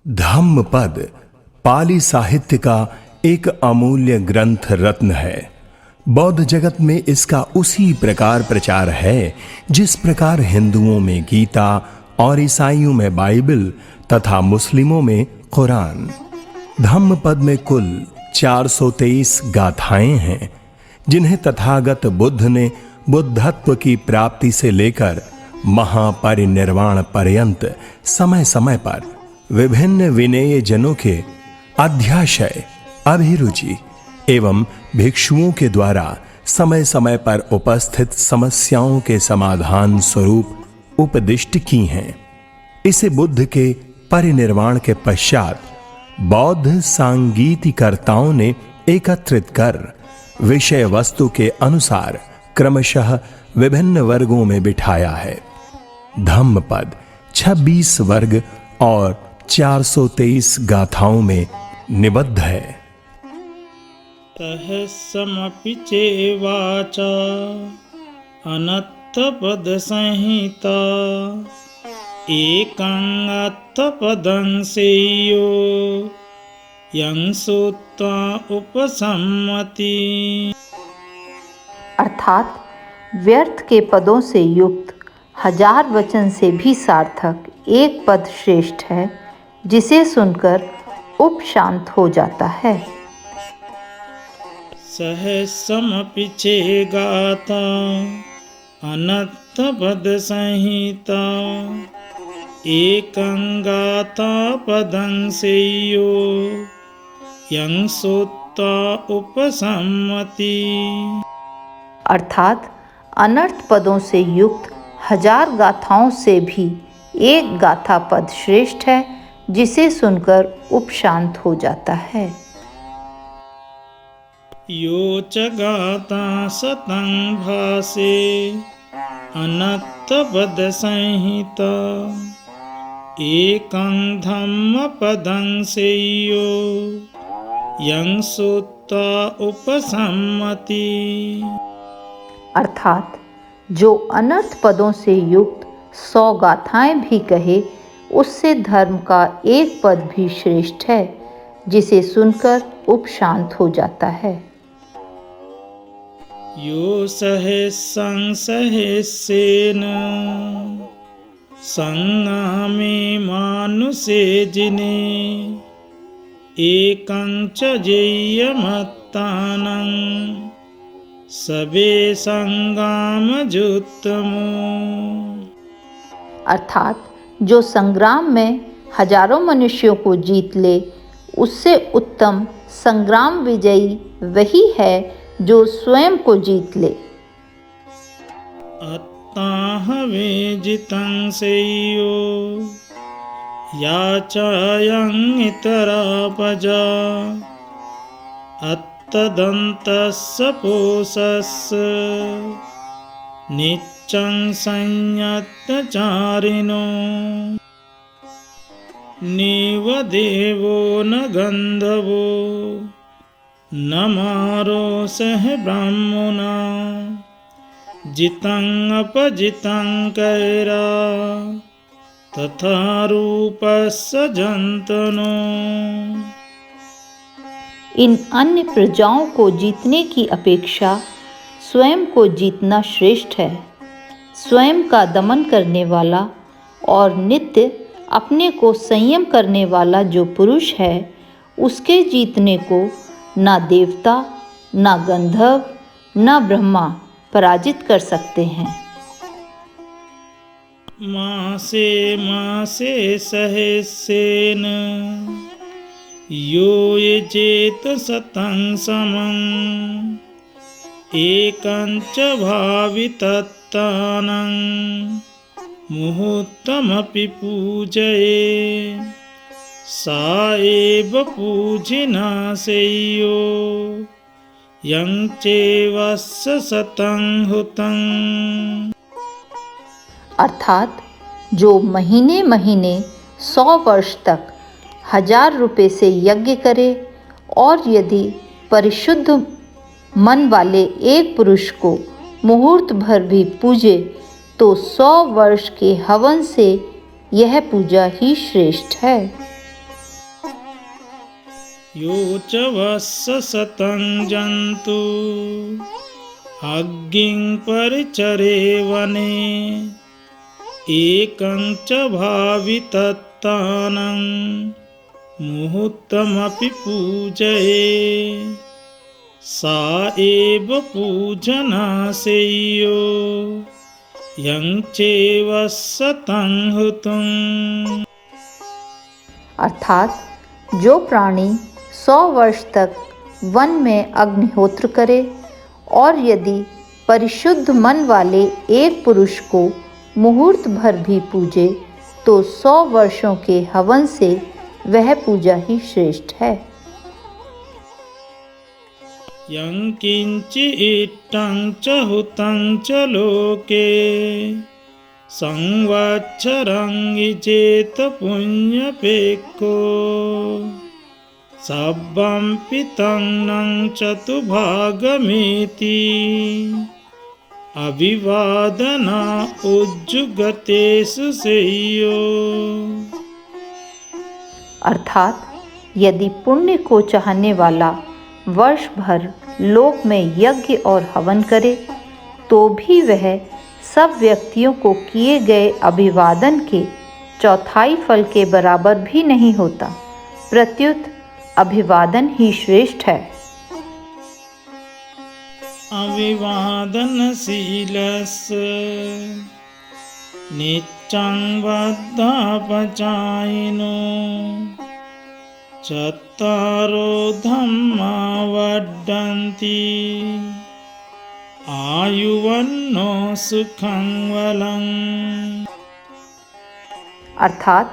धम्मपद पाली साहित्य का एक अमूल्य ग्रंथ रत्न है। बौद्ध जगत में इसका उसी प्रकार प्रचार है जिस प्रकार हिंदुओं में गीता और ईसाइयों में बाइबल तथा मुस्लिमों में कुरान। धम्मपद में कुल 423 गाथाएं हैं जिन्हें तथागत बुद्ध ने बुद्धत्व की प्राप्ति से लेकर महापरिनिर्वाण पर्यंत समय समय पर विभिन्न विनेय जनों के अध्याशय, अभिरुचि एवं भिक्षुओं के द्वारा समय समय पर उपस्थित समस्याओं के समाधान स्वरूप उपदिष्ट की हैं। इसे बुद्ध के परिनिर्वाण के पश्चात बौद्ध सांगीतिकर्ताओं ने एकत्रित कर विषय वस्तु के अनुसार क्रमशः विभिन्न वर्गों में बिठाया है। धम्मपद 26 वर्ग और 423 गाथाओं में निबद्ध है। सहस्रमपि चेवाचा अनत्तपद संहिता एकं अत्तपदं सेयो यं सूत्वा उपसम्मति। अर्थात व्यर्थ के पदों से युक्त 1000 वचन से भी सार्थक एक पद श्रेष्ठ है जिसे सुनकर उपशांत हो जाता है। सहस्रमपि चेगाता अनत्तपद संहिता एकं गाता पदं सेयो यं सूत्वा उपसम्मति। अर्थात अनर्थ पदों से युक्त 1000 गाथाओं से भी एक गाथा पद श्रेष्ठ है जिसे सुनकर उपशांत हो जाता है। यो च गाता शतं भासे अनत्तपद संहिता एकं धम्मपदं सेयो यं सूत्वा उपसम्मति। अर्थात जो अनर्थ पदों से युक्त 100 गाथाएं भी कहे उससे धर्म का एक पद भी श्रेष्ठ है जिसे सुनकर उपशांत हो जाता है। यो सहस्रं सहस्रेण संगामे मानुषे जिने एकं च जेयमत्तानं सबे संगामजुत्तमो। अर्थात जो संग्राम में हजारों मनुष्यों को जीत ले उससे उत्तम संग्राम विजयी वही है जो स्वयं को जीत ले। अत्ताहवे जितं सेयो याचायं इतरापजा अत्तदन्तस्य पोषस्य नित्यं संयत्तचारिणो नैव देवो न गन्धर्वो न मारोषः ब्राह्मणा जितं अपजितं कैरा तथा रूपस्य जन्तनो। इन अन्य प्रजाओं को जीतने की अपेक्षा स्वयं को जीतना श्रेष्ठ है। स्वयं का दमन करने वाला और नित्य अपने को संयम करने वाला जो पुरुष है उसके जीतने को ना देवता, ना गंधर्व, ना ब्रह्मा पराजित कर सकते हैं। मासे मासे सहस्रेण यो यजेत शतं समं एकं च भावितत्तानं मुहूर्तमपि पूजये सा एव पूजिना सेयो यं चैवस्य शतं हुतं। अर्थात जो महीने महीने 100 वर्ष तक 1000 रुपये से यज्ञ करे और यदि परिशुद्ध मन वाले एक पुरुष को मुहूर्त भर भी पूजे तो 100 वर्ष के हवन से यह पूजा ही श्रेष्ठ है। यो च वस्य शतं जन्तु अग्निं परिचरे वने एकं च भावितत्तानं मुहूर्तमपि पूजये सा एव पूजना सेयो यं चैवस्य तं हुतुम्। अर्थात जो प्राणी 100 वर्ष तक वन में अग्निहोत्र करे और यदि परिशुद्ध मन वाले एक पुरुष को मुहूर्त भर भी पूजे तो 100 वर्षों के हवन से वह पूजा ही श्रेष्ठ है। यं किंचित्तं च हुतं च लोके संवत्सरं चेत पुण्यपेक्को सब्बं पितङ्नं चतुर्भागमेति अभिवादना उज्जुगतेषु सेयो। अर्थात यदि पुण्य को चाहने वाला वर्ष भर लोक में यज्ञ और हवन करे तो भी वह सब व्यक्तियों को किए गए अभिवादन के चौथाई फल के बराबर भी नहीं होता, प्रत्युत अभिवादन ही श्रेष्ठ है। अभिवादनशीलस्य नित्यं वद्धापचायिनो चत्वारो धम्मा वर्धन्ति आयुवन्नो सुखं बलं। अर्थात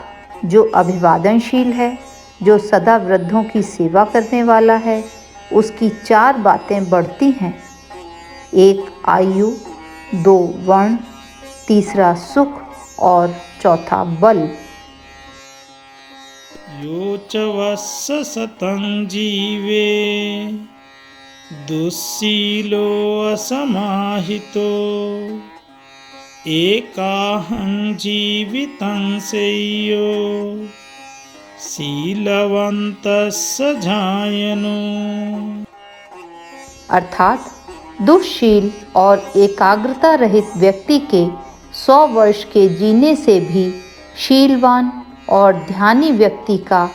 जो अभिवादनशील है, जो सदा वृद्धों की सेवा करने वाला है, उसकी 4 बातें बढ़ती हैं। 1 आयु, 2 वर्ण, तीसरा सुख और चौथा बल। यो च वस्य शतं जीवे दुःशीलो असमाहितो एकाहं जीवितं सेयो शीलवन्तस्य जायनो। अर्थात दुःशील और एकाग्रता रहित व्यक्ति के 100 वर्ष के जीने से भी शीलवान और ध्यानी व्यक्ति का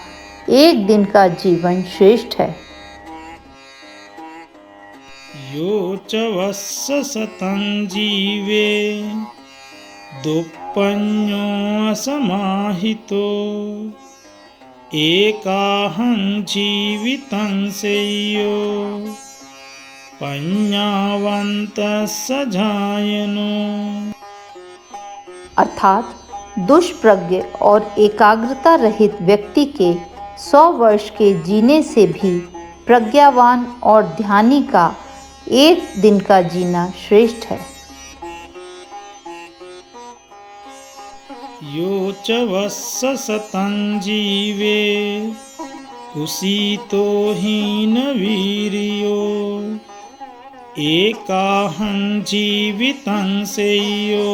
1 दिन का जीवन श्रेष्ठ है। यो च वस्य शतं जीवे दुःपन्यो असमाहितो एकाहं जीवितं सेयो पඤ्ඤावन्तस्य जायनो। अर्थात दुष्प्रज्ञ और एकाग्रता रहित व्यक्ति के 100 वर्ष के जीने से भी प्रज्ञावान और ध्यानी का 1 दिन का जीना श्रेष्ठ है। यो च वस्य शतं जीवे कुशीतो हीनवीर्यो एकाहं जीवितं सेयो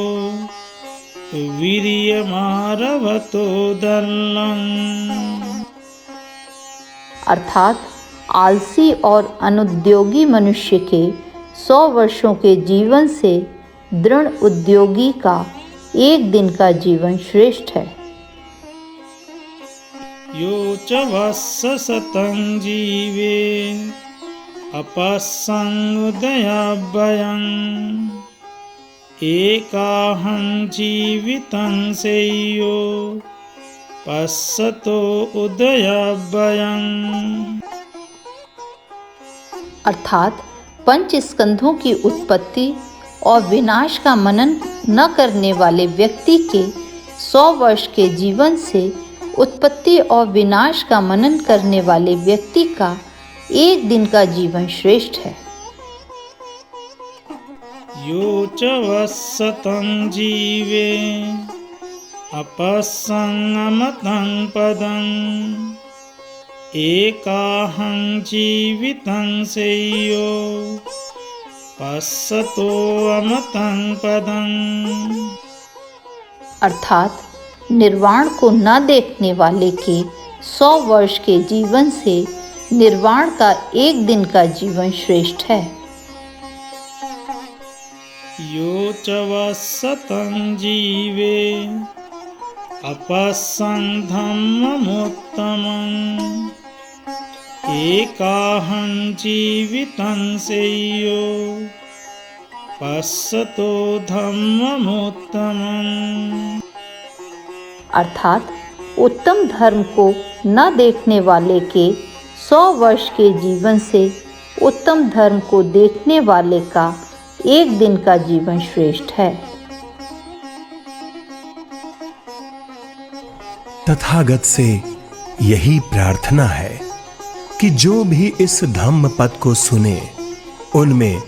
वीर्यमारभतो दल्लम्। अर्थात आलसी और अनुद्योगी मनुष्य के 100 वर्षों के जीवन से दृढ़ उद्योगी का 1 दिन का जीवन श्रेष्ठ है। यो च वस्य शतं जीवे अपसंउदयाभयम् एकाहं जीवितं सेयो पश्यतो उदयाभयम्। अर्थात 5 स्कंधों की उत्पत्ति और विनाश का मनन न करने वाले व्यक्ति के 100 वर्ष के जीवन से उत्पत्ति और विनाश का मनन करने वाले व्यक्ति का 1 दिन का जीवन श्रेष्ठ है। यो च वस्य शतं जीवे अपसंगमतं पदम् एकाहं जीवितं सेयो पश्यतो अमतं पदम्। अर्थात निर्वाण को न देखने वाले के 100 वर्ष के जीवन से निर्वाण का एक दिन का जीवन श्रेष्ठ है। यो च वसतं जीवे अपश्यन् धम्ममुत्तमम् एकाहं जीवितं सेयो पश्यतो धम्ममुत्तमम्। अर्थात उत्तम धर्म को न देखने वाले के 100 वर्ष के जीवन से उत्तम धर्म को देखने वाले का एक दिन का जीवन श्रेष्ठ है। तथागत से यही प्रार्थना है कि जो भी इस धम्म पद को सुने उनमें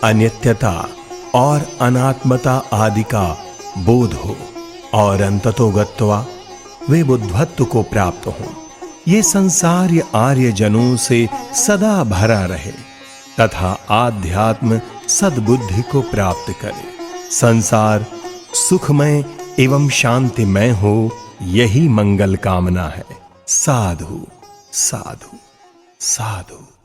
अनित्यता और अनात्मता आदि का बोध हो और अंततोगत्वा वे बुद्धत्व को प्राप्त हो। ये संसार आर्य जनों से सदा भरा रहे तथा आध्यात्म सद्बुद्धि को प्राप्त करे। संसार सुखमय एवं शांतिमय हो, यही मंगल कामना है। साधु साधु साधु।